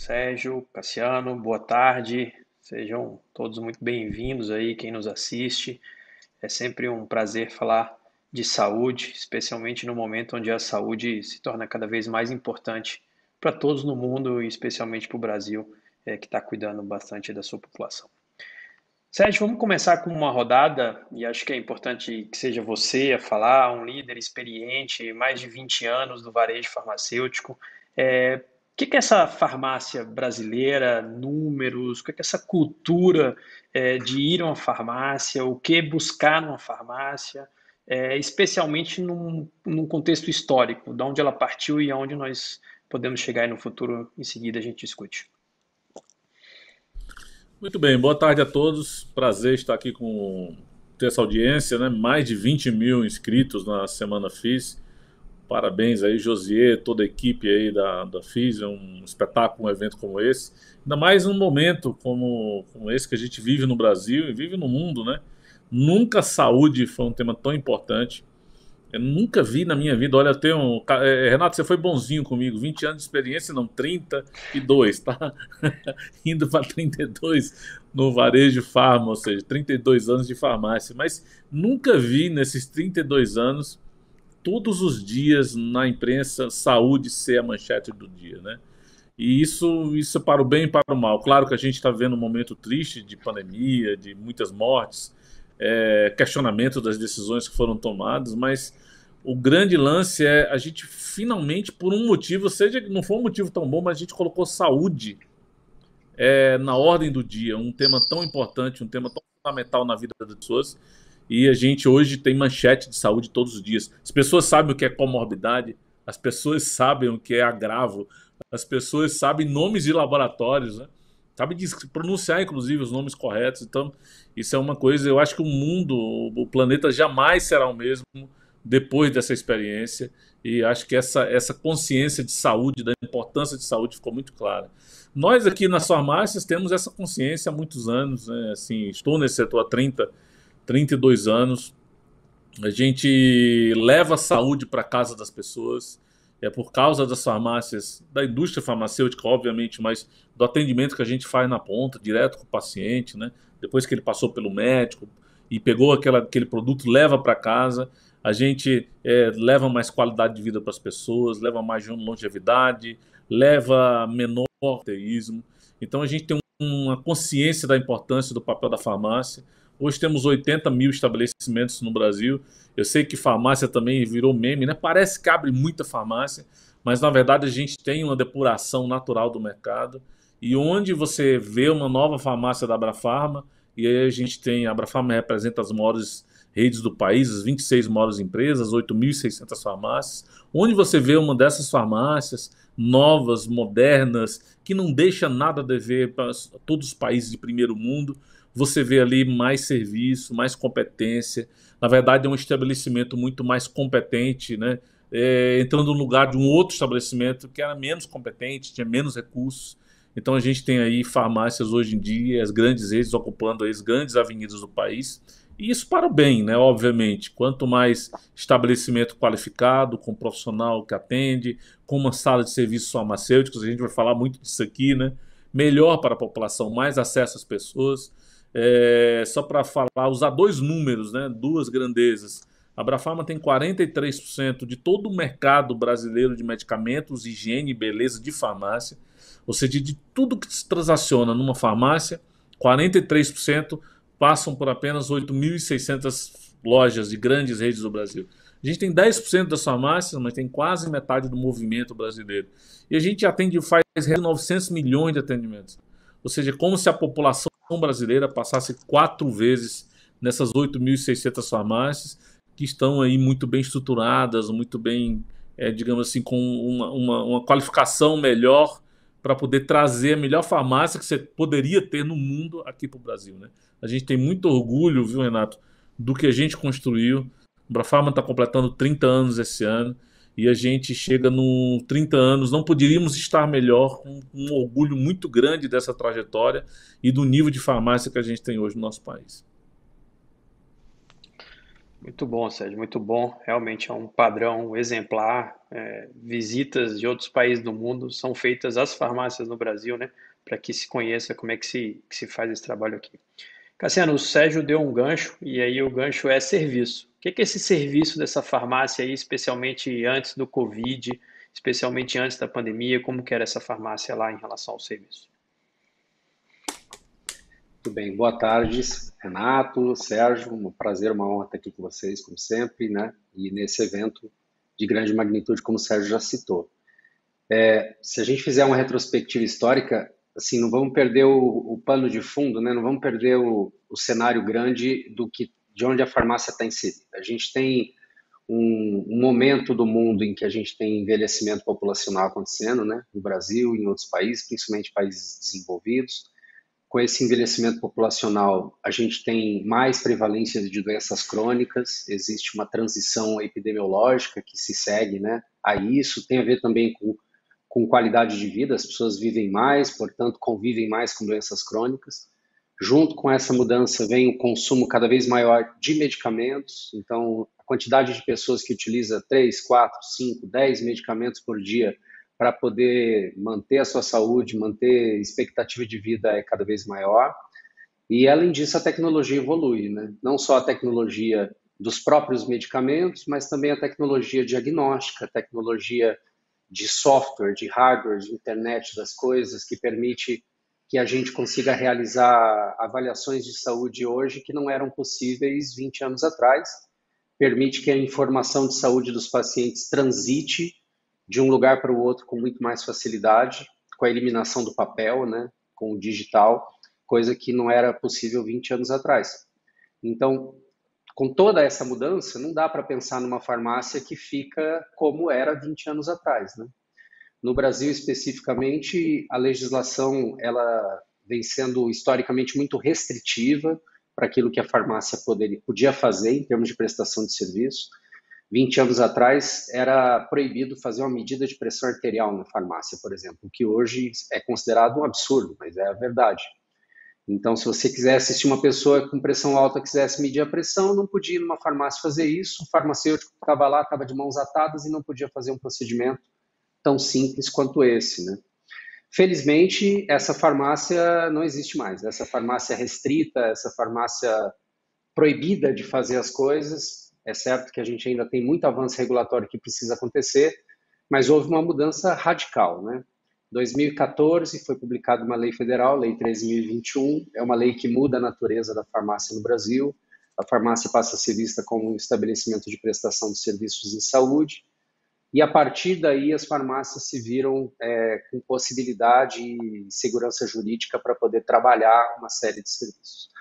Sérgio, Cassiano, boa tarde. Sejam todos muito bem-vindos aí, quem nos assiste. É sempre um prazer falar de saúde, especialmente no momento onde a saúde se torna cada vez mais importante para todos no mundo e especialmente para o Brasil, que está cuidando bastante da sua população. Sérgio, vamos começar com uma rodada, e acho que é importante que seja você a falar, um líder experiente, mais de 20 anos do varejo farmacêutico. O que é essa farmácia brasileira, números, o que é essa cultura de ir a uma farmácia, o que buscar numa farmácia, especialmente num contexto histórico, de onde ela partiu e aonde nós podemos chegar aí no futuro, em seguida a gente discute. Muito bem, boa tarde a todos. Prazer estar aqui com ter essa audiência, né? Mais de 20 mil inscritos na Semana FIS. Parabéns aí, Josier, toda a equipe aí da FIS. É um espetáculo, um evento como esse. Ainda mais num momento como esse que a gente vive no Brasil e vive no mundo, né? Nunca a saúde foi um tema tão importante. Eu nunca vi na minha vida. Olha, eu tenho. Renato, você foi bonzinho comigo. 20 anos de experiência, não, 32, tá? Indo para 32 no varejo farma, ou seja, 32 anos de farmácia. Mas nunca vi nesses 32 anos, todos os dias na imprensa, saúde ser a manchete do dia, né? E isso é para o bem e para o mal. Claro que a gente está vivendo um momento triste de pandemia, de muitas mortes, questionamento das decisões que foram tomadas, mas o grande lance é a gente finalmente, por um motivo, seja que não for um motivo tão bom, mas a gente colocou saúde na ordem do dia, um tema tão importante, um tema tão fundamental na vida das pessoas, e a gente hoje tem manchete de saúde todos os dias. As pessoas sabem o que é comorbidade, as pessoas sabem o que é agravo, as pessoas sabem nomes de laboratórios, né? Sabem pronunciar, inclusive, os nomes corretos. Então, isso é uma coisa. Eu acho que o mundo, o planeta jamais será o mesmo depois dessa experiência. E acho que essa consciência de saúde, da importância de saúde, ficou muito clara. Nós aqui nas farmácias temos essa consciência há muitos anos, né? Assim, estou nesse setor há 32 anos. A gente leva a saúde para casa das pessoas. É por causa das farmácias, da indústria farmacêutica, obviamente, mas do atendimento que a gente faz na ponta, direto com o paciente, né? Depois que ele passou pelo médico e pegou aquele produto, leva para casa. A gente leva mais qualidade de vida para as pessoas, leva mais longevidade, leva menor ateísmo. Então a gente tem uma consciência da importância do papel da farmácia. Hoje temos 80 mil estabelecimentos no Brasil. Eu sei que farmácia também virou meme, né? Parece que abre muita farmácia, mas na verdade a gente tem uma depuração natural do mercado. E onde você vê uma nova farmácia da Abrafarma, e aí a gente tem, a Abrafarma representa as maiores redes do país, as 26 maiores empresas, 8.600 farmácias. Onde você vê uma dessas farmácias novas, modernas, que não deixa nada a dever para todos os países de primeiro mundo, você vê ali mais serviço, mais competência. Na verdade, é um estabelecimento muito mais competente, né? Entrando no lugar de um outro estabelecimento que era menos competente, tinha menos recursos. Então a gente tem aí farmácias hoje em dia, as grandes redes ocupando as grandes avenidas do país. E isso para o bem, né? Obviamente. Quanto mais estabelecimento qualificado, com profissional que atende, com uma sala de serviços farmacêuticos, a gente vai falar muito disso aqui, né? Melhor para a população, mais acesso às pessoas. Só para falar, usar dois números, né? Duas grandezas. A Abrafarma tem 43% de todo o mercado brasileiro de medicamentos, higiene e beleza de farmácia. Ou seja, de tudo que se transaciona numa farmácia, 43% passam por apenas 8.600 lojas de grandes redes do Brasil. A gente tem 10% das farmácias, mas tem quase metade do movimento brasileiro. E a gente atende, faz 900 milhões de atendimentos. Ou seja, como se a população brasileira passasse 4 vezes nessas 8.600 farmácias, que estão aí muito bem estruturadas, muito bem, digamos assim, com uma qualificação melhor para poder trazer a melhor farmácia que você poderia ter no mundo aqui para o Brasil, né? A gente tem muito orgulho, viu, Renato, do que a gente construiu. A Abrafarma está completando 30 anos esse ano e a gente chega no 30 anos, não poderíamos estar melhor, com um orgulho muito grande dessa trajetória e do nível de farmácia que a gente tem hoje no nosso país. Muito bom, Sérgio, muito bom. Realmente é um padrão exemplar. Visitas de outros países do mundo são feitas às farmácias no Brasil, né? Para que se conheça como é que se faz esse trabalho aqui. Cassiano, o Sérgio deu um gancho, e aí o gancho é serviço. O que é esse serviço dessa farmácia aí, especialmente antes do Covid, especialmente antes da pandemia? Como que era essa farmácia lá em relação ao serviço? Tudo bem, boa tarde, Renato, Sérgio, um prazer, uma honra estar aqui com vocês, como sempre, né? E nesse evento de grande magnitude, como o Sérgio já citou. Se a gente fizer uma retrospectiva histórica, assim, não vamos perder o pano de fundo, né? Não vamos perder o cenário grande de onde a farmácia está inserida. A gente tem um momento do mundo em que a gente tem envelhecimento populacional acontecendo, né? No Brasil e em outros países, principalmente países desenvolvidos. Com esse envelhecimento populacional, a gente tem mais prevalência de doenças crônicas, existe uma transição epidemiológica que se segue, né, a isso, tem a ver também com qualidade de vida, as pessoas vivem mais, portanto, convivem mais com doenças crônicas. Junto com essa mudança vem o consumo cada vez maior de medicamentos, então a quantidade de pessoas que utiliza 3, 4, 5, 10 medicamentos por dia para poder manter a sua saúde, manter a expectativa de vida é cada vez maior. E além disso, a tecnologia evolui, né? Não só a tecnologia dos próprios medicamentos, mas também a tecnologia diagnóstica, a tecnologia de software, de hardware, de internet das coisas, que permite que a gente consiga realizar avaliações de saúde hoje que não eram possíveis 20 anos atrás. Permite que a informação de saúde dos pacientes transite de um lugar para o outro com muito mais facilidade, com a eliminação do papel, né, com o digital, coisa que não era possível 20 anos atrás. Então, com toda essa mudança, não dá para pensar numa farmácia que fica como era 20 anos atrás, né? No Brasil, especificamente, a legislação ela vem sendo historicamente muito restritiva para aquilo que a farmácia podia fazer em termos de prestação de serviço. 20 anos atrás era proibido fazer uma medida de pressão arterial na farmácia, por exemplo, o que hoje é considerado um absurdo, mas é a verdade. Então, se você quisesse assistir uma pessoa com pressão alta, quisesse medir a pressão, não podia ir numa farmácia fazer isso. O farmacêutico estava lá, estava de mãos atadas e não podia fazer um procedimento tão simples quanto esse, né? Felizmente, essa farmácia não existe mais. Essa farmácia restrita, essa farmácia proibida de fazer as coisas. É certo que a gente ainda tem muito avanço regulatório que precisa acontecer, mas houve uma mudança radical, né? Em 2014 foi publicada uma lei federal, Lei 13.021, é uma lei que muda a natureza da farmácia no Brasil. A farmácia passa a ser vista como um estabelecimento de prestação de serviços em saúde, e a partir daí as farmácias se viram com possibilidade e segurança jurídica para poder trabalhar uma série de serviços.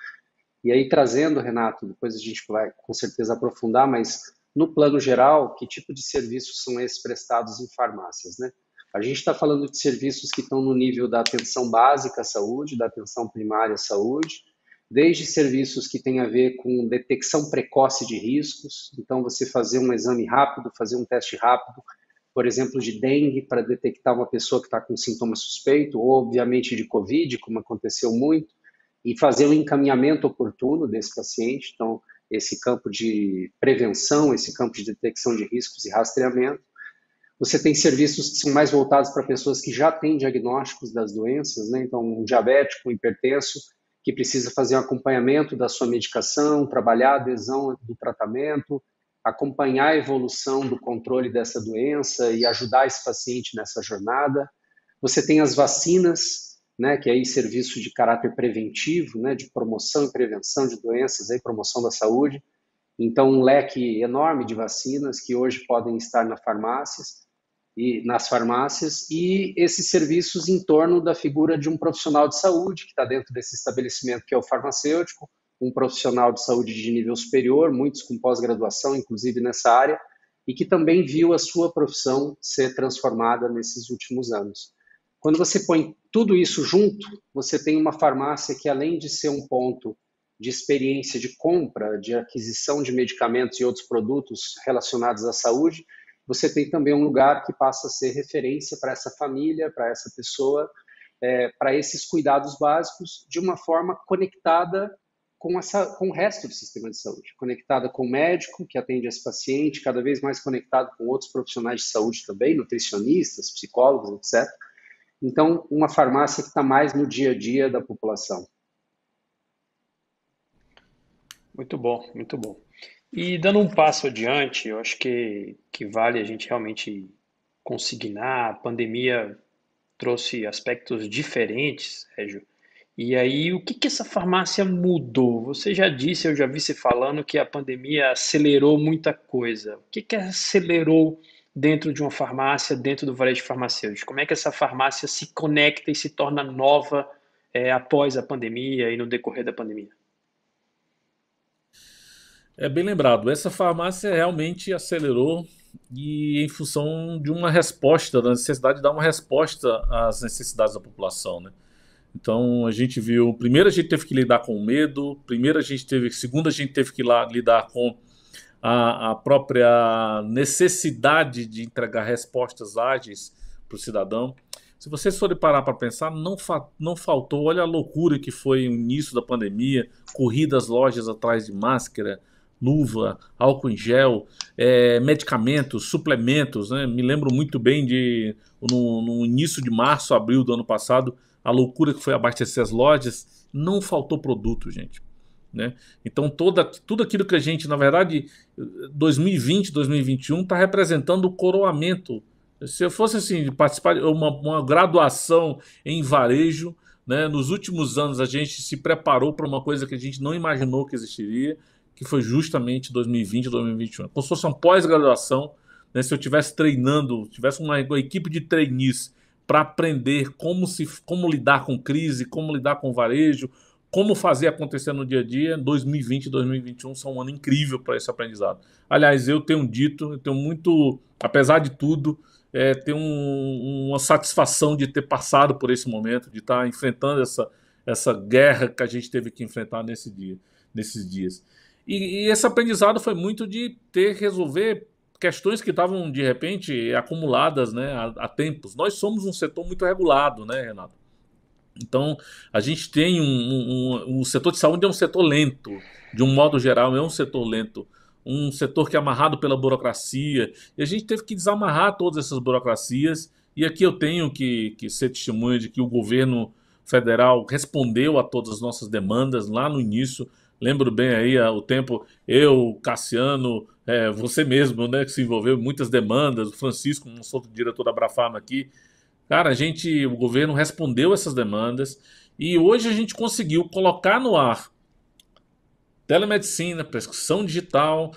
E aí trazendo, Renato, depois a gente vai com certeza aprofundar, mas no plano geral, que tipo de serviços são esses prestados em farmácias, né? A gente está falando de serviços que estão no nível da atenção básica à saúde, da atenção primária à saúde, desde serviços que têm a ver com detecção precoce de riscos, então você fazer um exame rápido, fazer um teste rápido, por exemplo, de dengue, para detectar uma pessoa que está com sintoma suspeito, ou obviamente de Covid, como aconteceu muito, e fazer o encaminhamento oportuno desse paciente. Então, esse campo de prevenção, esse campo de detecção de riscos e rastreamento. Você tem serviços que são mais voltados para pessoas que já têm diagnósticos das doenças, né? Então, um diabético, um hipertenso, que precisa fazer um acompanhamento da sua medicação, trabalhar a adesão do tratamento, acompanhar a evolução do controle dessa doença e ajudar esse paciente nessa jornada. Você tem as vacinas, né, que é aí serviço de caráter preventivo, né, de promoção e prevenção de doenças, aí, promoção da saúde. Então, um leque enorme de vacinas que hoje podem estar nas farmácias, e esses serviços em torno da figura de um profissional de saúde que está dentro desse estabelecimento, que é o farmacêutico, um profissional de saúde de nível superior, muitos com pós-graduação, inclusive nessa área, e que também viu a sua profissão ser transformada nesses últimos anos. Quando você põe tudo isso junto, você tem uma farmácia que, além de ser um ponto de experiência de compra, de aquisição de medicamentos e outros produtos relacionados à saúde, você tem também um lugar que passa a ser referência para essa família, para essa pessoa, para esses cuidados básicos, de uma forma conectada com o resto do sistema de saúde, conectada com o médico que atende esse paciente, cada vez mais conectado com outros profissionais de saúde também, nutricionistas, psicólogos, etc. Então, uma farmácia que está mais no dia a dia da população. Muito bom, muito bom. E dando um passo adiante, eu acho que vale a gente realmente consignar. A pandemia trouxe aspectos diferentes, Sérgio. E aí, o que que essa farmácia mudou? Você já disse, eu já vi você falando que a pandemia acelerou muita coisa. O que que acelerou dentro de uma farmácia, dentro do varejo farmacêutico? Como é que essa farmácia se conecta e se torna nova, após a pandemia e no decorrer da pandemia? É bem lembrado, essa farmácia realmente acelerou e em função de uma resposta, da necessidade de dar uma resposta às necessidades da população, né? Então a gente viu, primeiro a gente teve que lidar com o medo, segundo a gente teve que lidar com a própria necessidade de entregar respostas ágeis para o cidadão. Se vocês forem parar para pensar, não faltou, olha a loucura que foi o início da pandemia, corrida às lojas atrás de máscara, luva, álcool em gel, medicamentos, suplementos, né? Me lembro muito bem no início de março, abril do ano passado, a loucura que foi abastecer as lojas, não faltou produto, gente, né? Então tudo aquilo que a gente, na verdade, 2020, 2021 está representando o coroamento. Se eu fosse assim, participar de uma graduação em varejo, né, nos últimos anos a gente se preparou para uma coisa que a gente não imaginou que existiria, que foi justamente 2020 e 2021. Como se fosse uma pós-graduação, né, se eu estivesse treinando, tivesse uma equipe de trainees para aprender como lidar com crise, como lidar com varejo, como fazer acontecer no dia a dia, 2020 e 2021 são um ano incrível para esse aprendizado. Aliás, eu tenho muito, apesar de tudo, tenho uma satisfação de ter passado por esse momento, de estar enfrentando essa guerra que a gente teve que enfrentar nesses dias. E esse aprendizado foi muito de resolver questões que estavam, de repente, acumuladas, né, há tempos. Nós somos um setor muito regulado, né, Renato? Então, a gente tem o setor de saúde é um setor lento, de um modo geral, é um setor lento. Um setor que é amarrado pela burocracia. E a gente teve que desamarrar todas essas burocracias. E aqui eu tenho que ser testemunha de que o governo federal respondeu a todas as nossas demandas lá no início. Lembro bem aí o tempo, eu, Cassiano, você mesmo, né, que se envolveu em muitas demandas, o Francisco, não sou diretor da Abrafarma aqui. Cara, o governo respondeu essas demandas e hoje a gente conseguiu colocar no ar telemedicina, prescrição digital,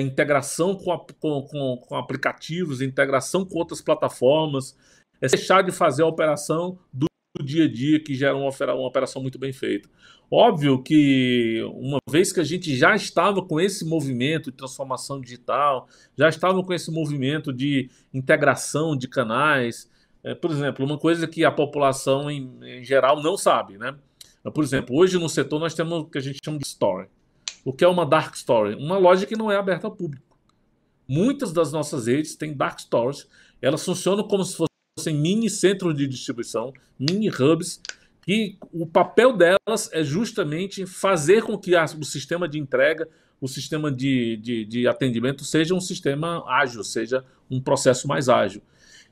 integração com aplicativos, integração com outras plataformas, deixar de fazer a operação do dia a dia, que já era uma operação muito bem feita. Óbvio que, uma vez que a gente já estava com esse movimento de transformação digital, já estava com esse movimento de integração de canais, por exemplo, uma coisa que a população em geral não sabe, né? Por exemplo, hoje no setor nós temos o que a gente chama de store. O que é uma dark store? Uma loja que não é aberta ao público. Muitas das nossas redes têm dark stores, elas funcionam como se fossem mini centros de distribuição, mini hubs, e o papel delas é justamente fazer com que o sistema de entrega, o sistema de atendimento seja um sistema ágil, seja um processo mais ágil.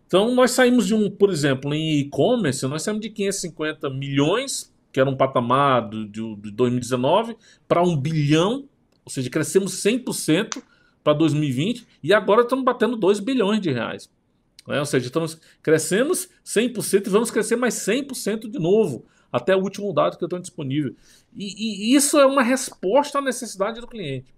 Então nós saímos por exemplo, em e-commerce, nós saímos de 550 milhões, que era um patamar de 2019, para 1 bilhão, ou seja, crescemos 100% para 2020, e agora estamos batendo 2 bilhões de reais. Ou seja, crescemos 100% e vamos crescer mais 100% de novo, até o último dado que eu tenho disponível. E isso é uma resposta à necessidade do cliente.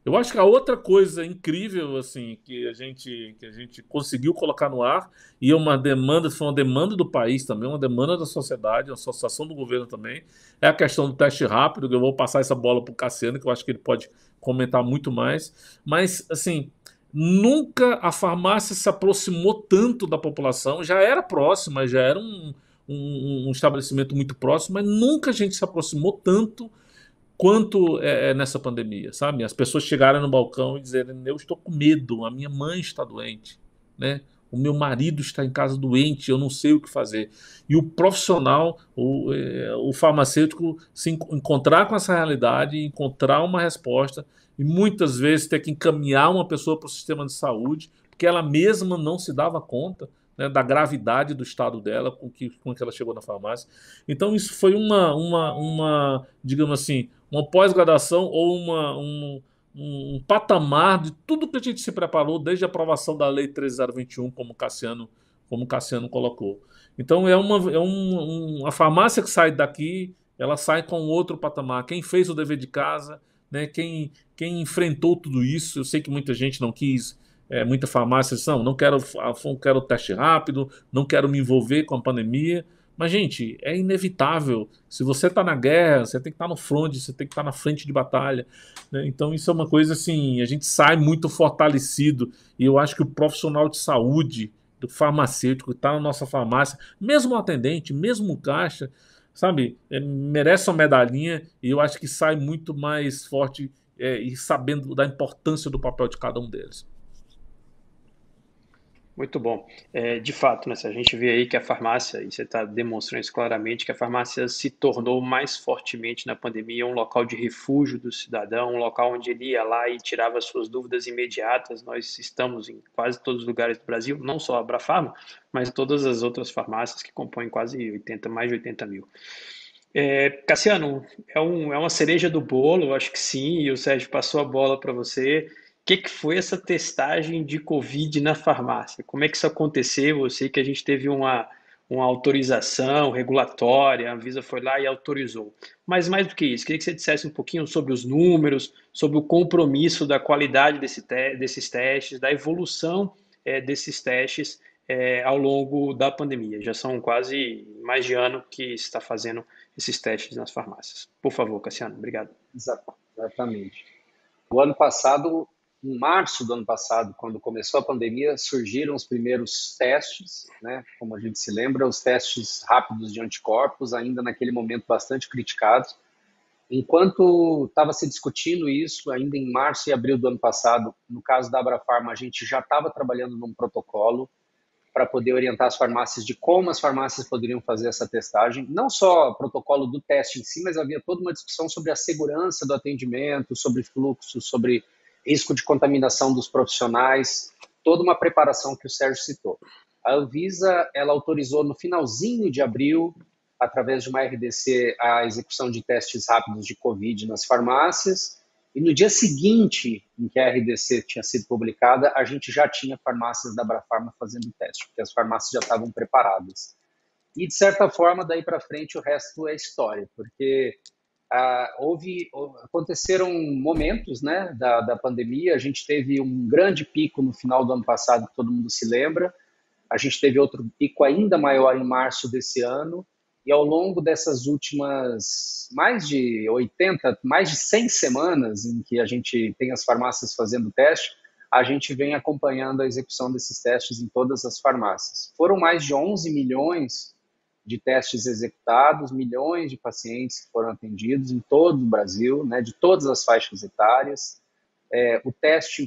Eu acho que a outra coisa incrível assim, que a gente conseguiu colocar no ar, e foi uma demanda do país também, uma demanda da sociedade, uma associação do governo também, é a questão do teste rápido, que eu vou passar essa bola para o Cassiano, que eu acho que ele pode comentar muito mais. Mas, assim, nunca a farmácia se aproximou tanto da população, já era próxima, já era um estabelecimento muito próximo, mas nunca a gente se aproximou tanto quanto nessa pandemia, sabe? As pessoas chegaram no balcão e dizerem: eu estou com medo, a minha mãe está doente, né? o meu marido está em casa doente, eu não sei o que fazer. E o profissional, o farmacêutico, se encontrar com essa realidade, encontrar uma resposta e muitas vezes ter que encaminhar uma pessoa para o sistema de saúde, porque ela mesma não se dava conta, né, da gravidade do estado dela com que ela chegou na farmácia. Então isso foi digamos assim, uma pós-graduação ou um patamar de tudo que a gente se preparou desde a aprovação da Lei 13021, como o Cassiano colocou. Então a farmácia que sai daqui, ela sai com outro patamar. Quem fez o dever de casa, né, quem enfrentou tudo isso, eu sei que muita gente não quis, muita farmácia disse, não quero teste rápido, não quero me envolver com a pandemia. Mas, gente, é inevitável. Se você está na guerra, você tem que estar no front, você tem que estar na frente de batalha, né? Então, isso é uma coisa assim, a gente sai muito fortalecido. E eu acho que o profissional de saúde, do farmacêutico, que está na nossa farmácia, mesmo o atendente, mesmo o caixa, sabe, merece uma medalhinha. E eu acho que sai muito mais forte e sabendo da importância do papel de cada um deles. Muito bom. De fato, né, se a gente vê aí que a farmácia, e você está demonstrando isso claramente, que a farmácia se tornou mais fortemente na pandemia um local de refúgio do cidadão, um local onde ele ia lá e tirava suas dúvidas imediatas. Nós estamos em quase todos os lugares do Brasil, não só a Abrafarma, mas todas as outras farmácias que compõem quase 80, mais de 80 mil. Cassiano, é uma cereja do bolo, eu acho que sim, e o Sérgio passou a bola para você. O que foi essa testagem de Covid na farmácia? Como é que isso aconteceu? Eu sei que a gente teve uma autorização regulatória, a Anvisa foi lá e autorizou. Mas mais do que isso, queria que você dissesse um pouquinho sobre os números, sobre o compromisso da qualidade desses testes, da evolução desses testes ao longo da pandemia. Já são quase mais de ano que está fazendo esses testes nas farmácias. Por favor, Cassiano, obrigado. Exatamente. O ano passado, em março do ano passado, quando começou a pandemia, surgiram os primeiros testes, né? Como a gente se lembra, os testes rápidos de anticorpos, ainda naquele momento bastante criticados. Enquanto estava se discutindo isso, ainda em março e abril do ano passado, no caso da Abrafarma, a gente já estava trabalhando num protocolo para poder orientar as farmácias de como as farmácias poderiam fazer essa testagem. Não só o protocolo do teste em si, mas havia toda uma discussão sobre a segurança do atendimento, sobre fluxo, sobre risco de contaminação dos profissionais, toda uma preparação que o Sérgio citou. A Anvisa, ela autorizou no finalzinho de abril, através de uma RDC, a execução de testes rápidos de Covid nas farmácias. E no dia seguinte em que a RDC tinha sido publicada, a gente já tinha farmácias da Abrafarma fazendo teste, porque as farmácias já estavam preparadas. E, de certa forma, daí para frente, o resto é história, porque aconteceram momentos, né, da pandemia. A gente teve um grande pico no final do ano passado, que todo mundo se lembra. A gente teve outro pico ainda maior em março desse ano. E ao longo dessas últimas mais de 100 semanas em que a gente tem as farmácias fazendo teste, a gente vem acompanhando a execução desses testes em todas as farmácias. Foram mais de 11 milhões de testes executados, milhões de pacientes que foram atendidos em todo o Brasil, né, de todas as faixas etárias. O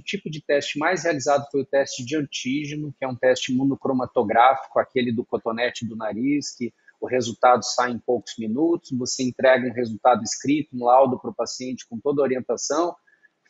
tipo de teste mais realizado foi o teste de antígeno, que é um teste imunocromatográfico, aquele do cotonete do nariz, que o resultado sai em poucos minutos, você entrega um resultado escrito, um laudo para o paciente com toda a orientação,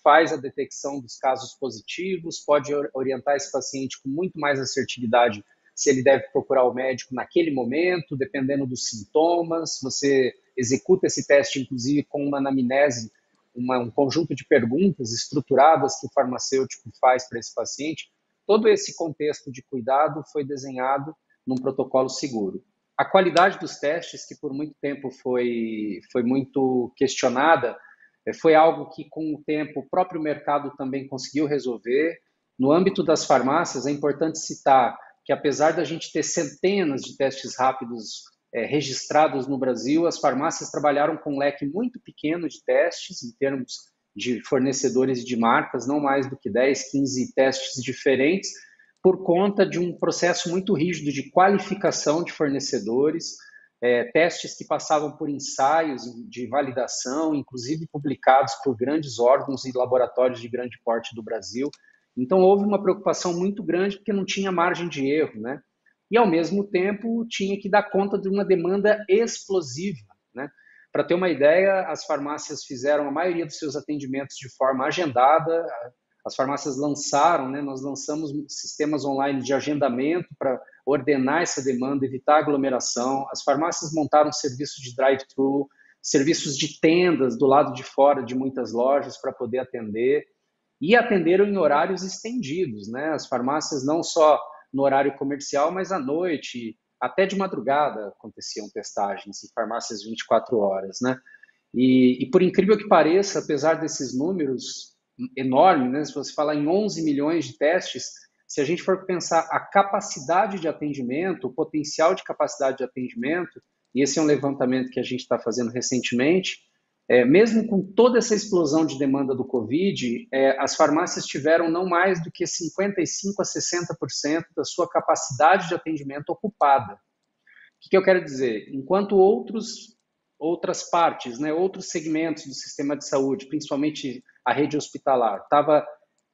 faz a detecção dos casos positivos, pode orientar esse paciente com muito mais assertividade se ele deve procurar o médico naquele momento, dependendo dos sintomas. Você executa esse teste, inclusive, com uma anamnese, um conjunto de perguntas estruturadas que o farmacêutico faz para esse paciente. Todo esse contexto de cuidado foi desenhado num protocolo seguro. A qualidade dos testes, que por muito tempo foi muito questionada, foi algo que, com o tempo, o próprio mercado também conseguiu resolver. No âmbito das farmácias, é importante citar que, apesar da gente ter centenas de testes rápidos registrados no Brasil, as farmácias trabalharam com um leque muito pequeno de testes, em termos de fornecedores e de marcas, não mais do que 10, 15 testes diferentes, por conta de um processo muito rígido de qualificação de fornecedores, testes que passavam por ensaios de validação, inclusive publicados por grandes órgãos e laboratórios de grande porte do Brasil. Então, houve uma preocupação muito grande porque não tinha margem de erro, né? E, ao mesmo tempo, tinha que dar conta de uma demanda explosiva, né? Para ter uma ideia, as farmácias fizeram a maioria dos seus atendimentos de forma agendada, as farmácias lançaram, né? Nós lançamos sistemas online de agendamento para ordenar essa demanda, evitar aglomeração. As farmácias montaram serviços de drive-thru, serviços de tendas do lado de fora de muitas lojas para poder atender, e atenderam em horários estendidos, né? As farmácias não só no horário comercial, mas à noite, até de madrugada aconteciam testagens em farmácias 24 horas, né? E por incrível que pareça, apesar desses números enormes, né? Se você falar em 11 milhões de testes, se a gente for pensar a capacidade de atendimento, o potencial de capacidade de atendimento, e esse é um levantamento que a gente está fazendo recentemente, mesmo com toda essa explosão de demanda do Covid, as farmácias tiveram não mais do que 55% a 60% da sua capacidade de atendimento ocupada. O que eu quero dizer? Enquanto outras partes, né, outros segmentos do sistema de saúde, principalmente a rede hospitalar, estava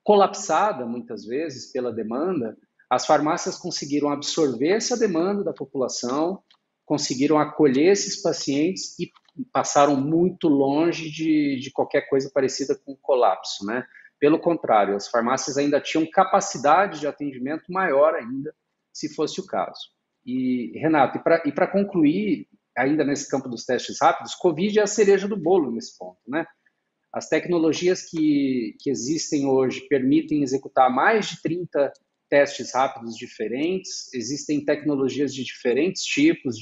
colapsada muitas vezes pela demanda, as farmácias conseguiram absorver essa demanda da população, conseguiram acolher esses pacientes e passaram muito longe de qualquer coisa parecida com colapso, né? Pelo contrário, as farmácias ainda tinham capacidade de atendimento maior ainda, se fosse o caso. E, Renato, e para concluir, ainda nesse campo dos testes rápidos, Covid é a cereja do bolo nesse ponto, né? As tecnologias que existem hoje permitem executar mais de 30 testes rápidos diferentes, existem tecnologias de diferentes tipos,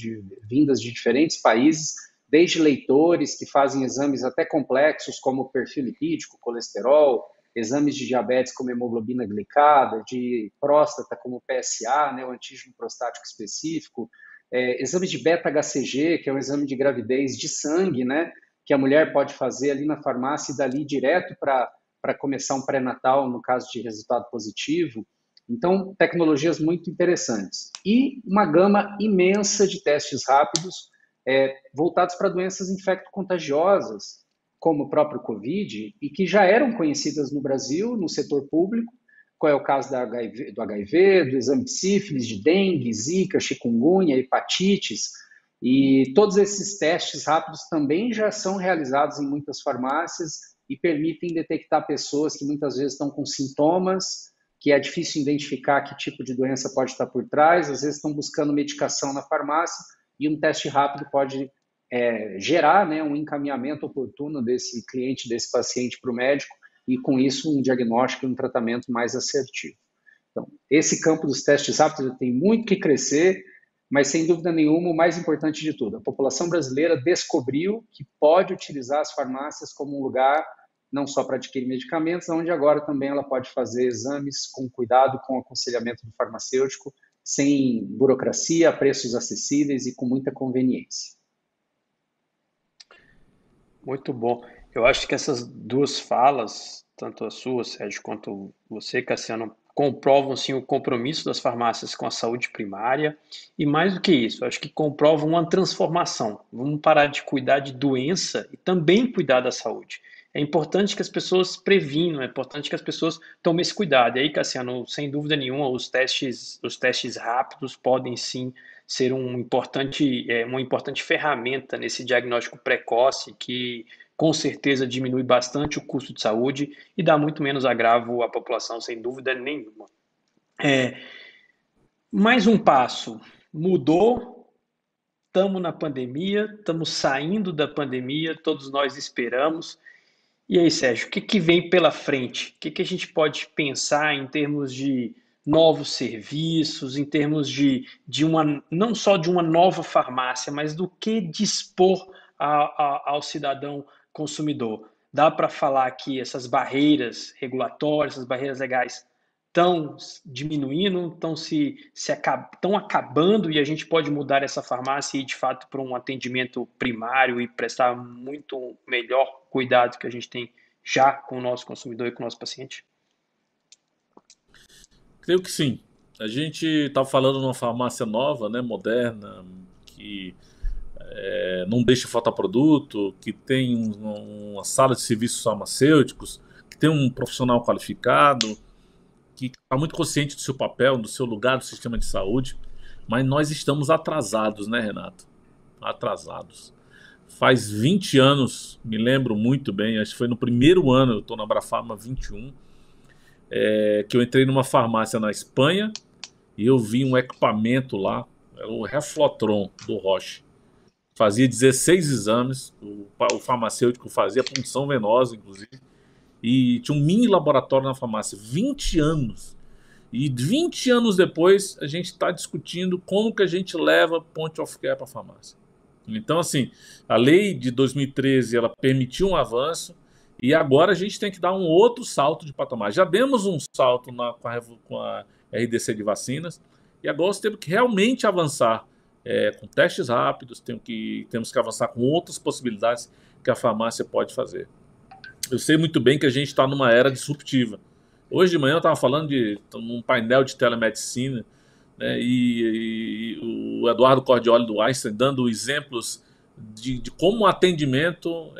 vindas de diferentes países, desde leitores que fazem exames até complexos, como perfil lipídico, colesterol, exames de diabetes como hemoglobina glicada, de próstata como PSA, né, o antígeno prostático específico, exames de beta-HCG, que é um exame de gravidez de sangue, né, que a mulher pode fazer ali na farmácia e dali direto para começar um pré-natal no caso de resultado positivo. Então, tecnologias muito interessantes. E uma gama imensa de testes rápidos voltados para doenças infecto-contagiosas, como o próprio Covid, e que já eram conhecidas no Brasil, no setor público, qual é o caso do HIV, do exame de sífilis, de dengue, zika, chikungunya, hepatites, e todos esses testes rápidos também já são realizados em muitas farmácias e permitem detectar pessoas que muitas vezes estão com sintomas, que é difícil identificar que tipo de doença pode estar por trás, às vezes estão buscando medicação na farmácia e um teste rápido pode gerar, né, um encaminhamento oportuno desse cliente, desse paciente para o médico e com isso um diagnóstico e um tratamento mais assertivo. Então, esse campo dos testes rápidos tem muito que crescer, mas sem dúvida nenhuma o mais importante de tudo, a população brasileira descobriu que pode utilizar as farmácias como um lugar não só para adquirir medicamentos, onde agora também ela pode fazer exames com cuidado, com aconselhamento do farmacêutico, sem burocracia, preços acessíveis e com muita conveniência. Muito bom. Eu acho que essas duas falas, tanto a sua, Sérgio, quanto você, Cassiano, comprovam sim o compromisso das farmácias com a saúde primária e mais do que isso, acho que comprovam uma transformação. Vamos parar de cuidar de doença e também cuidar da saúde. É importante que as pessoas previnam, é importante que as pessoas tomem esse cuidado. E aí, Cassiano, sem dúvida nenhuma, os testes rápidos podem sim ser uma importante ferramenta nesse diagnóstico precoce que com certeza diminui bastante o custo de saúde e dá muito menos agravo à população, sem dúvida nenhuma. Mais um passo, mudou, estamos na pandemia, estamos saindo da pandemia, todos nós esperamos. E aí, Sérgio, o que vem pela frente? O que a gente pode pensar em termos de novos serviços, em termos de não só de uma nova farmácia, mas do que dispor ao cidadão consumidor? Dá para falar que essas barreiras regulatórias, essas barreiras legais estão diminuindo, estão acabando e a gente pode mudar essa farmácia e ir de fato para um atendimento primário e prestar muito melhor cuidado que a gente tem já com o nosso consumidor e com o nosso paciente? Creio que sim. A gente está falando de uma farmácia nova, né, moderna, que não deixa faltar produto, que tem uma sala de serviços farmacêuticos, que tem um profissional qualificado, que está muito consciente do seu papel, do seu lugar do sistema de saúde, mas nós estamos atrasados, né, Renato? Atrasados. Faz 20 anos, me lembro muito bem, acho que foi no primeiro ano, eu estou na Abrafarma 21, que eu entrei numa farmácia na Espanha e eu vi um equipamento lá, era o Reflotron do Roche. Fazia 16 exames, o farmacêutico fazia punção venosa, inclusive, e tinha um mini laboratório na farmácia, 20 anos. E 20 anos depois, a gente está discutindo como que a gente leva point of care para a farmácia. Então, assim, a lei de 2013, ela permitiu um avanço, e agora a gente tem que dar um outro salto de patamar. Já demos um salto com a RDC de vacinas, e agora nós temos que realmente avançar com testes rápidos, temos que avançar com outras possibilidades que a farmácia pode fazer. Eu sei muito bem que a gente está numa era disruptiva. Hoje de manhã eu estava falando de um painel de telemedicina, né, e o Eduardo Cordioli do Einstein dando exemplos de como o atendimento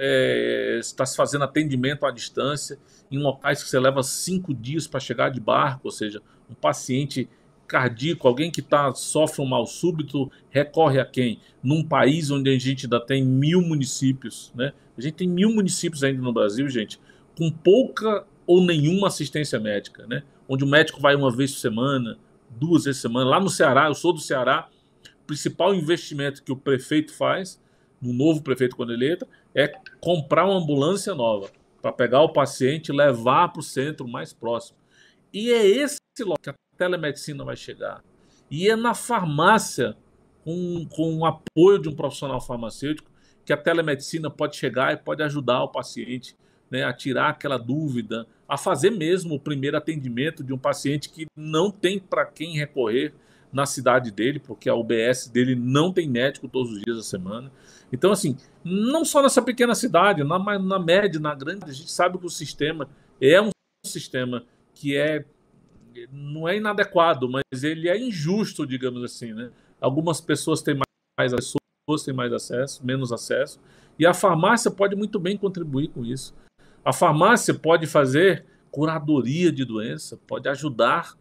está se fazendo atendimento à distância em locais que você leva 5 dias para chegar de barco, ou seja, um paciente cardíaco, alguém que sofre um mal súbito, recorre a quem? Num país onde a gente ainda tem 1000 municípios, né? A gente tem 1000 municípios ainda no Brasil, gente, com pouca ou nenhuma assistência médica, né? Onde o médico vai uma vez por semana, 2 vezes por semana. Lá no Ceará, eu sou do Ceará, o principal investimento que o prefeito faz, no novo prefeito quando ele entra, é comprar uma ambulância nova para pegar o paciente e levar para o centro mais próximo. E é esse local que a telemedicina vai chegar. E é na farmácia, com o apoio de um profissional farmacêutico, que a telemedicina pode chegar e pode ajudar o paciente, né, a tirar aquela dúvida, a fazer mesmo o primeiro atendimento de um paciente que não tem para quem recorrer na cidade dele, porque a UBS dele não tem médico todos os dias da semana. Então, assim, não só nessa pequena cidade, na média, na grande, a gente sabe que o sistema é um sistema que não é inadequado, mas ele é injusto, digamos assim, né? Algumas pessoas têm mais acesso, têm mais acesso, menos acesso, e a farmácia pode muito bem contribuir com isso. A farmácia pode fazer curadoria de doença, pode ajudar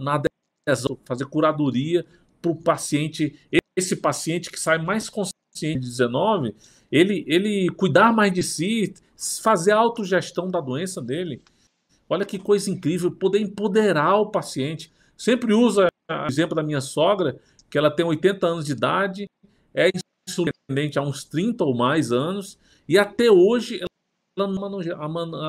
na adesão, fazer curadoria para o paciente, esse paciente que sai mais consciente de 19, ele cuidar mais de si, fazer a autogestão da doença dele. Olha que coisa incrível, poder empoderar o paciente. Sempre uso o exemplo da minha sogra, que ela tem 80 anos de idade, é insulina dependente há uns 30 ou mais anos, e até hoje ela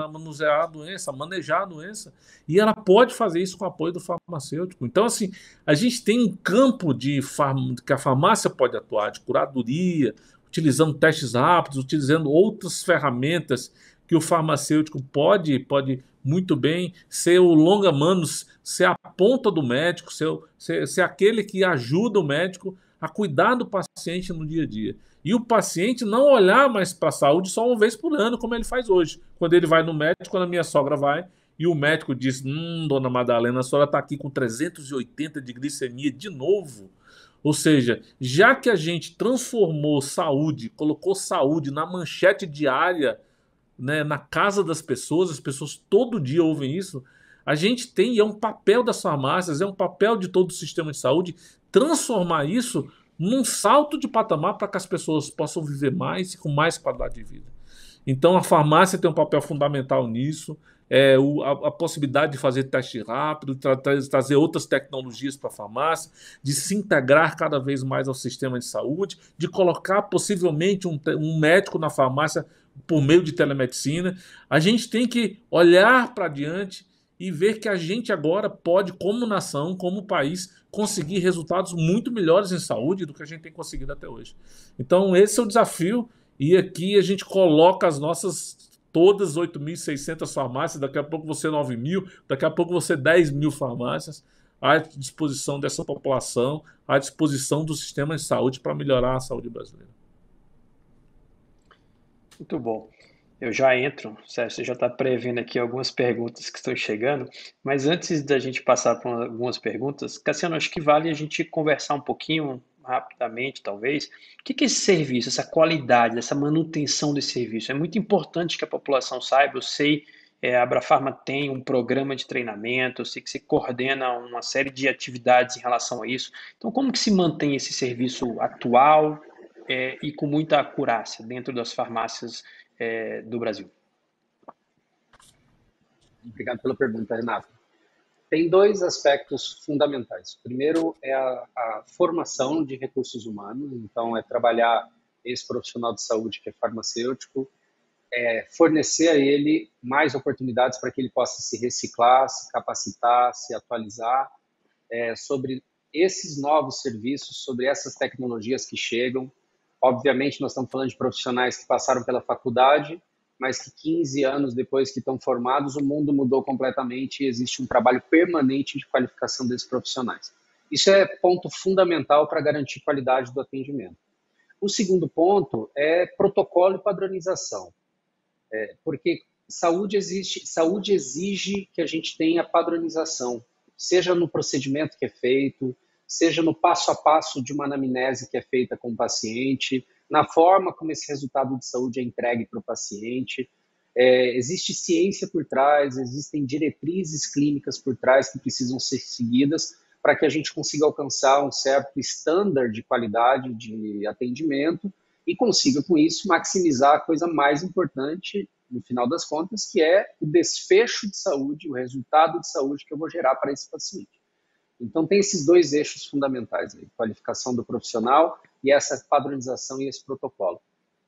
manusear a doença, manejar a doença, e ela pode fazer isso com o apoio do farmacêutico. Então, assim, a gente tem um campo que a farmácia pode atuar, de curadoria, utilizando testes rápidos, utilizando outras ferramentas que o farmacêutico pode muito bem ser o longa-manos, ser a ponta do médico, ser aquele que ajuda o médico a cuidar do paciente no dia a dia. E o paciente não olhar mais para a saúde só uma vez por ano, como ele faz hoje. Quando ele vai no médico, quando a minha sogra vai, e o médico diz, dona Madalena, a senhora está aqui com 380 de glicemia de novo. Ou seja, já que a gente transformou saúde, colocou saúde na manchete diária, né, na casa das pessoas, as pessoas todo dia ouvem isso, a gente tem, e é um papel das farmácias, é um papel de todo o sistema de saúde, transformar isso num salto de patamar para que as pessoas possam viver mais e com mais qualidade de vida. Então a farmácia tem um papel fundamental nisso, a possibilidade de fazer teste rápido, trazer outras tecnologias para a farmácia, de se integrar cada vez mais ao sistema de saúde, de colocar possivelmente um médico na farmácia por meio de telemedicina. A gente tem que olhar para diante e ver que a gente agora pode, como nação, como país, conseguir resultados muito melhores em saúde do que a gente tem conseguido até hoje. Então esse é o desafio, e aqui a gente coloca as nossas todas 8.600 farmácias, daqui a pouco você 9.000, daqui a pouco você 10.000 farmácias à disposição dessa população, à disposição do sistema de saúde para melhorar a saúde brasileira. Muito bom. Eu já entro, Sérgio, você já está prevendo aqui algumas perguntas que estão chegando, mas antes da gente passar por algumas perguntas, Cassiano, acho que vale a gente conversar um pouquinho, rapidamente talvez, o que é esse serviço, essa qualidade, essa manutenção desse serviço? É muito importante que a população saiba, eu sei A Abrafarma tem um programa de treinamento, eu sei que você coordena uma série de atividades em relação a isso. Então, como que se mantém esse serviço atual e com muita acurácia dentro das farmácias do Brasil? Obrigado pela pergunta, Renato. Tem dois aspectos fundamentais. O primeiro é a formação de recursos humanos, então é trabalhar esse profissional de saúde que é farmacêutico, fornecer a ele mais oportunidades para que ele possa se reciclar, se capacitar, se atualizar sobre esses novos serviços, sobre essas tecnologias que chegam. Obviamente, nós estamos falando de profissionais que passaram pela faculdade, mas que 15 anos depois que estão formados, o mundo mudou completamente e existe um trabalho permanente de qualificação desses profissionais. Isso é ponto fundamental para garantir qualidade do atendimento. O segundo ponto é protocolo e padronização, porque saúde exige que a gente tenha padronização, seja no procedimento que é feito, seja no passo a passo de uma anamnese que é feita com o paciente, na forma como esse resultado de saúde é entregue para o paciente. Existe ciência por trás, existem diretrizes clínicas por trás que precisam ser seguidas para que a gente consiga alcançar um certo estándar de qualidade de atendimento e consiga, com isso, maximizar a coisa mais importante, no final das contas, que é o desfecho de saúde, o resultado de saúde que eu vou gerar para esse paciente. Então, tem esses dois eixos fundamentais, aí, qualificação do profissional e essa padronização e esse protocolo.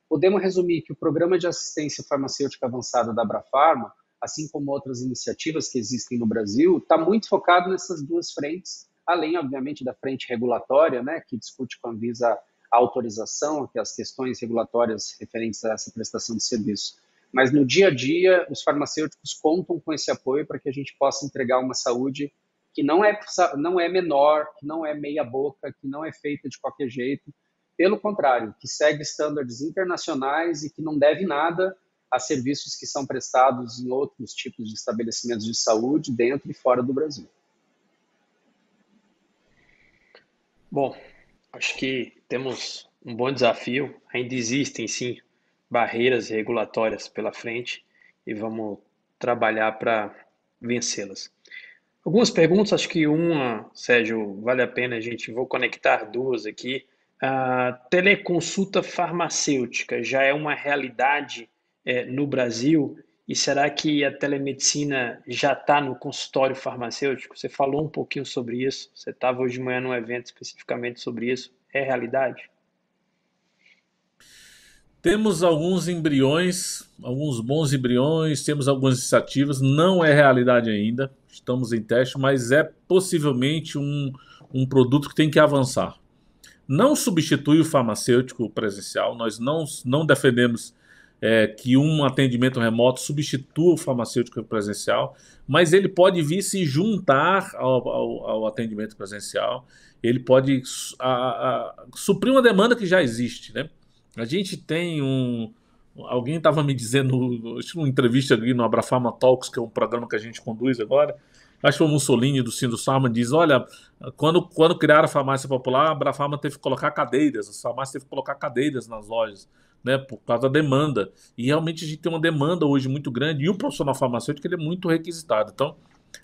Podemos resumir que o Programa de Assistência Farmacêutica Avançada da Abrafarma, assim como outras iniciativas que existem no Brasil, está muito focado nessas duas frentes, além, obviamente, da frente regulatória, né, que discute com a Anvisa a autorização, que é as questões regulatórias referentes a essa prestação de serviço. Mas no dia a dia, os farmacêuticos contam com esse apoio para que a gente possa entregar uma saúde que não é menor, que não é meia boca, que não é feita de qualquer jeito, pelo contrário, que segue estándares internacionais e que não deve nada a serviços que são prestados em outros tipos de estabelecimentos de saúde dentro e fora do Brasil. Bom, acho que temos um bom desafio. Ainda existem, sim, barreiras regulatórias pela frente e vamos trabalhar para vencê-las. Algumas perguntas, acho que uma, Sérgio, vale a pena a gente, vou conectar duas aqui. A teleconsulta farmacêutica já é uma realidade no Brasil? E será que a telemedicina já está no consultório farmacêutico? Você falou um pouquinho sobre isso. Você estava hoje de manhã num evento especificamente sobre isso. É realidade? Temos alguns embriões, alguns bons embriões, temos algumas iniciativas, não é realidade ainda, estamos em teste, mas é possivelmente um produto que tem que avançar. Não substitui o farmacêutico presencial, nós não defendemos que um atendimento remoto substitua o farmacêutico presencial, mas ele pode vir se juntar ao atendimento presencial, ele pode suprir uma demanda que já existe, né? A gente tem alguém estava me dizendo, uma entrevista ali no Abrafarma Talks, que é um programa que a gente conduz agora, acho que foi o Mussolini do Sindusfarma, diz, olha, quando criaram a farmácia popular, a Abrafarma teve que colocar cadeiras, a farmácia teve que colocar cadeiras nas lojas, né, por causa da demanda. E realmente a gente tem uma demanda hoje muito grande, e o profissional farmacêutico ele é muito requisitado. Então,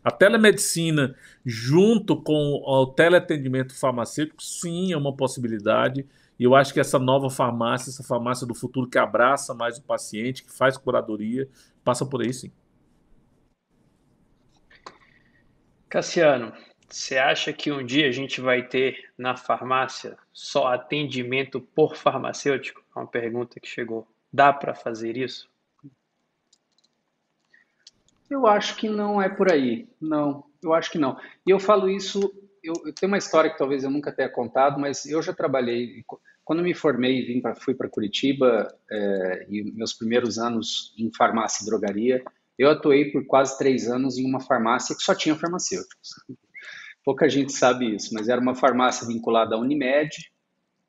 a telemedicina junto com o teleatendimento farmacêutico, sim, é uma possibilidade. E eu acho que essa nova farmácia, essa farmácia do futuro que abraça mais o paciente, que faz curadoria, passa por aí, sim. Cassiano, você acha que um dia a gente vai ter na farmácia só atendimento por farmacêutico? É uma pergunta que chegou. Dá para fazer isso? Eu acho que não é por aí. Não, eu acho que não. E eu falo isso, eu tenho uma história que talvez eu nunca tenha contado, mas eu já trabalhei. Quando me formei, fui para Curitiba, e meus primeiros anos em farmácia e drogaria, eu atuei por quase 3 anos em uma farmácia que só tinha farmacêuticos. Pouca gente sabe isso, mas era uma farmácia vinculada à Unimed,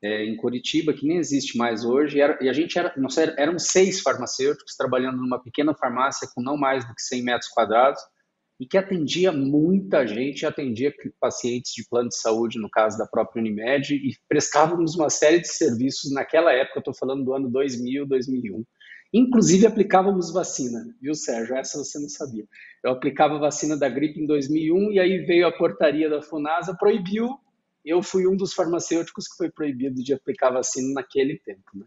em Curitiba, que nem existe mais hoje, e a gente éramos 6 farmacêuticos trabalhando numa pequena farmácia com não mais do que 100 metros quadrados, e que atendia muita gente, atendia pacientes de plano de saúde, no caso da própria Unimed, e prestávamos uma série de serviços naquela época, eu estou falando do ano 2000, 2001. Inclusive aplicávamos vacina, viu, Sérgio? Essa você não sabia. Eu aplicava vacina da gripe em 2001 e aí veio a portaria da Funasa, proibiu. Eu fui um dos farmacêuticos que foi proibido de aplicar vacina naquele tempo, né?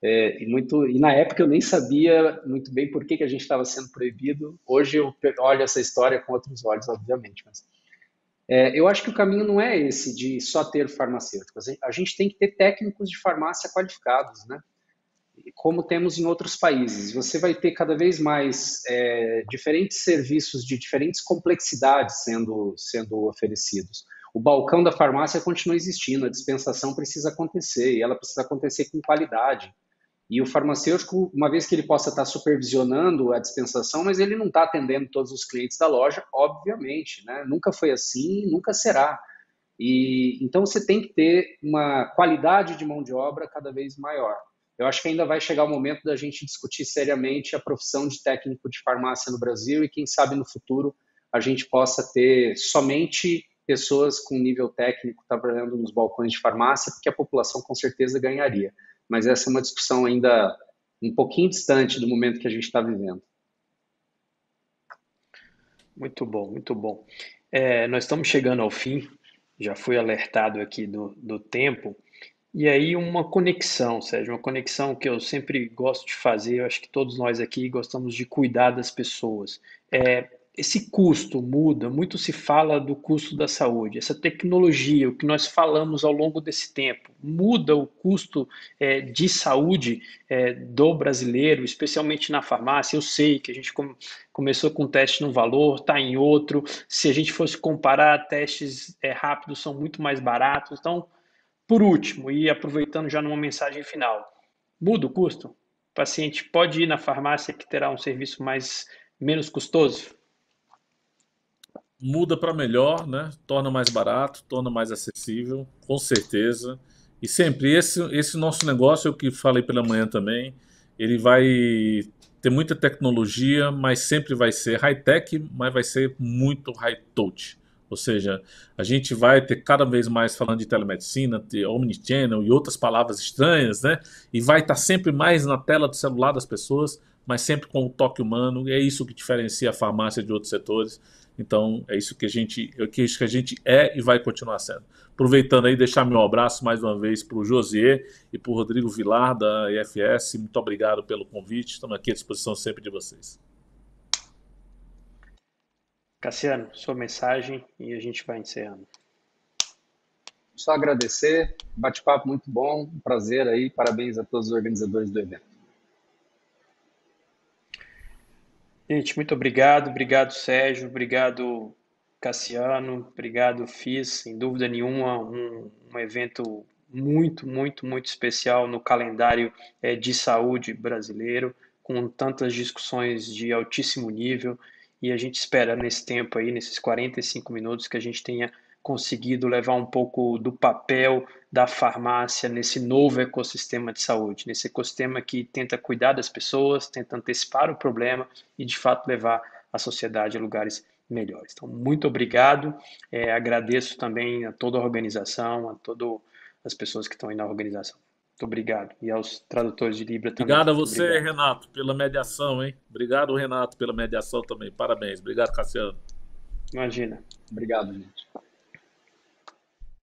E na época eu nem sabia muito bem por que a gente estava sendo proibido. Hoje eu olho essa história com outros olhos, obviamente. Mas eu acho que o caminho não é esse de só ter farmacêuticos. A gente tem que ter técnicos de farmácia qualificados, né? Como temos em outros países. Você vai ter cada vez mais diferentes serviços de diferentes complexidades sendo oferecidos. O balcão da farmácia continua existindo, a dispensação precisa acontecer, e ela precisa acontecer com qualidade. E o farmacêutico, uma vez que ele possa estar supervisionando a dispensação, mas ele não está atendendo todos os clientes da loja, obviamente, né? Nunca foi assim, nunca será. E então você tem que ter uma qualidade de mão de obra cada vez maior. Eu acho que ainda vai chegar o momento da gente discutir seriamente a profissão de técnico de farmácia no Brasil e quem sabe no futuro a gente possa ter somente pessoas com nível técnico trabalhando nos balcões de farmácia, porque a população com certeza ganharia. Mas essa é uma discussão ainda um pouquinho distante do momento que a gente está vivendo. Muito bom, muito bom. Nós estamos chegando ao fim, já fui alertado aqui do tempo, e aí uma conexão, Sérgio, uma conexão que eu sempre gosto de fazer, eu acho que todos nós aqui gostamos de cuidar das pessoas. Esse custo muda, muito se fala do custo da saúde, essa tecnologia, o que nós falamos ao longo desse tempo, muda o custo de saúde do brasileiro, especialmente na farmácia. Eu sei que a gente começou com um teste num valor, está em outro, se a gente fosse comparar, testes rápidos são muito mais baratos. Então, por último, e aproveitando já numa mensagem final, muda o custo? O paciente pode ir na farmácia que terá um serviço menos custoso? Muda para melhor, né? Torna mais barato, torna mais acessível, com certeza. E sempre esse nosso negócio, é o que falei pela manhã também, ele vai ter muita tecnologia, mas sempre vai ser high-tech, mas vai ser muito high-touch. Ou seja, a gente vai ter cada vez mais falando de telemedicina, de omnichannel e outras palavras estranhas, né? E vai estar sempre mais na tela do celular das pessoas, mas sempre com o toque humano. E é isso que diferencia a farmácia de outros setores. Então, é isso que a gente é e vai continuar sendo. Aproveitando aí, deixar meu abraço mais uma vez para o Josier e para o Rodrigo Vilar, da IFS. Muito obrigado pelo convite. Estamos aqui à disposição sempre de vocês. Cassiano, sua mensagem e a gente vai encerrando. Só agradecer, bate-papo muito bom, um prazer aí, parabéns a todos os organizadores do evento. Gente, muito obrigado, obrigado Sérgio, obrigado Cassiano, obrigado FIS, sem dúvida nenhuma, um evento muito, muito, muito especial no calendário de saúde brasileiro, com tantas discussões de altíssimo nível, e a gente espera nesse tempo aí, nesses 45 minutos, que a gente tenha conseguido levar um pouco do papel da farmácia nesse novo ecossistema de saúde, nesse ecossistema que tenta cuidar das pessoas, tenta antecipar o problema e, de fato, levar a sociedade a lugares melhores. Então, muito obrigado. Agradeço também a toda a organização, a todas as pessoas que estão aí na organização. Muito obrigado. E aos tradutores de Libra também. Obrigado a Muito você, obrigado. Renato, pela mediação, hein? Obrigado, Renato, pela mediação também. Parabéns. Obrigado, Cassiano. Imagina. Obrigado, gente.